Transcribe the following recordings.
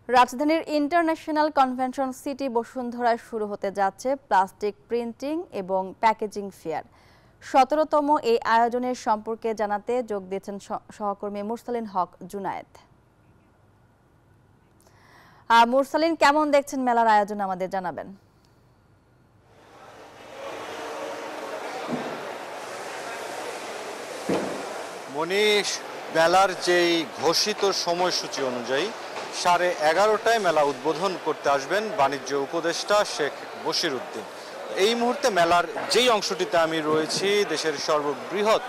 রাজধানীর international convention city বসুন্ধরায় শুরু হতে যাচ্ছে প্লাস্টিক প্রিন্টিং এবং প্যাকেজিং ফেয়ার। ১৭তম এই আয়োজনের সম্পর্কে জানাতে যোগ দিয়েছেন সহকর্মী মুরসালিন হক জুনায়েদ। মুরসালিন, কেমন দেখছেন মেলার আয়োজন আমাদের জানাবেন। মনীষ, মেলার যেই ঘোষিত সময়সূচি অনুযায়ী 11:30টায় মেলা উদ্বোধন করতে আসবেন বাণিজ্য উপদেষ্টা শেখ বশির উদ্দিন। এই মুহূর্তে মেলার যেই অংশটিতে আমি রয়েছি, দেশের সর্ববৃহৎ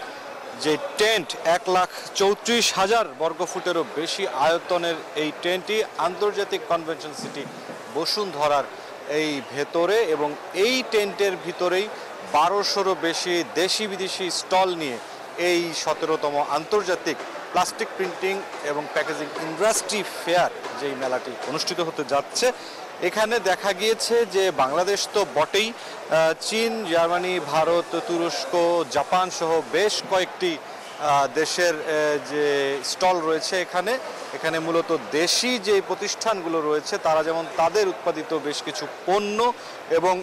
যে টেন্ট, 1,34,000 বর্গফুটেরও বেশি আয়তনের এই টেন্টটি আন্তর্জাতিক কনভেনশন সিটি বসুন্ধরার এই ভেতরে, এবং এই টেন্টের ভিতরেই 1200-রও বেশি দেশি বিদেশি স্টল নিয়ে এই 17তম আন্তর্জাতিক প্লাস্টিক প্রিন্টিং এবং প্যাকেজিং ইন্ডাস্ট্রি ফেয়ার যেই মেলাটি অনুষ্ঠিত হতে যাচ্ছে, এখানে দেখা গিয়েছে যে বাংলাদেশ তো বটেই, চীন, জার্মানি, ভারত, তুরস্ক, জাপান সহ বেশ কয়েকটি দেশের যে স্টল রয়েছে এখানে মূলত দেশি যে প্রতিষ্ঠানগুলো রয়েছে তারা যেমন তাদের উৎপাদিত বেশ কিছু পণ্য এবং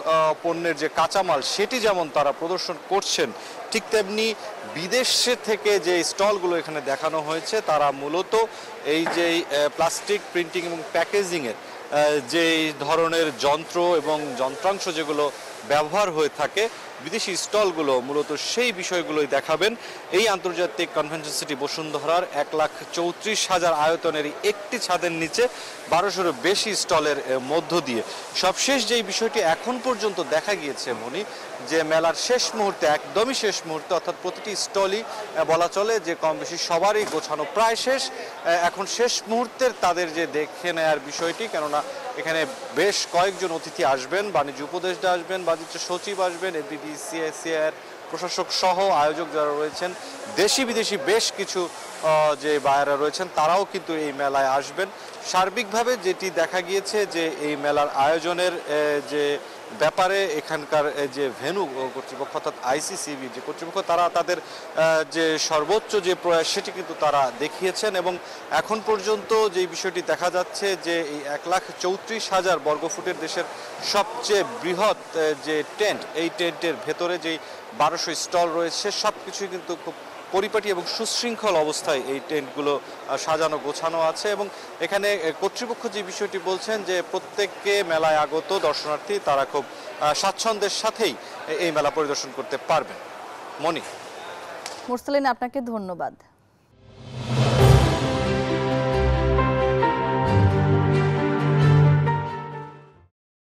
পণ্যের যে কাঁচামাল সেটি যেমন তারা প্রদর্শন করছেন, ঠিক তেমনি বিদেশে থেকে যে স্টলগুলো এখানে দেখানো হয়েছে তারা মূলত এই যে প্লাস্টিক প্রিন্টিং এবং প্যাকেজিংয়ের যে ধরনের যন্ত্র এবং যন্ত্রাংশ যেগুলো ব্যবহার হয়ে থাকে, বিদেশি স্টলগুলো মূলত সেই বিষয়গুলোই দেখাবেন এই আন্তর্জাতিক কনভেনশন সিটি বসুন্ধরার 1,34,000 আয়তনের একটি ছাদের নিচে 1200-রও বেশি স্টলের মধ্য দিয়ে। সবশেষ যেই বিষয়টি এখন পর্যন্ত দেখা গিয়েছে মনি, যে মেলার শেষ মুহূর্তে, একদমই শেষ মুহূর্তে, অর্থাৎ প্রতিটি স্টলই বলা চলে যে কম বেশি সবারই গোছানো প্রায় শেষ। এখন শেষ মুহূর্তের তাদের যে দেখে নেয়ার বিষয়টি, কেননা এখানে বেশ কয়েকজন অতিথি আসবেন, বাণিজ্য উপদেষ্টা আসবেন, বাণিজ্য সচিব আসবেন, এফডিডি, সিআইসিআর প্রশাসক সহ আয়োজক যারা রয়েছেন, দেশি বিদেশি বেশ কিছু যে বায়াররা রয়েছেন তারাও কিন্তু এই মেলায় আসবেন। সার্বিকভাবে যেটি দেখা গিয়েছে যে এই মেলার আয়োজনের যে ব্যাপারে এখানকার যে ভেন্যু কর্তৃপক্ষ অর্থাৎ আইসিসিবি যে কর্তৃপক্ষ, তারা তাদের যে সর্বোচ্চ যে প্রয়াস সেটি কিন্তু তারা দেখিয়েছেন, এবং এখন পর্যন্ত যে বিষয়টি দেখা যাচ্ছে যে এই 1,34,000 বর্গফুটের দেশের সবচেয়ে বৃহৎ যে টেন্ট, এই টেন্টের ভেতরে যেই 1200 স্টল রয়েছে সব কিছুই কিন্তু খুব পরিপাটি এবং সুশৃঙ্খল অবস্থায় এই টেন্টগুলো সাজানো গোছানো আছে। এবং এখানে কর্তৃপক্ষ যে বিষয়টি বলছেন যে প্রত্যেককে মেলায় আগত দর্শনার্থী তারা খুব স্বাচ্ছন্দ্যের সাথেই এই মেলা পরিদর্শন করতে পারবেন। মনি, মুরসালিন, আপনাকে ধন্যবাদ।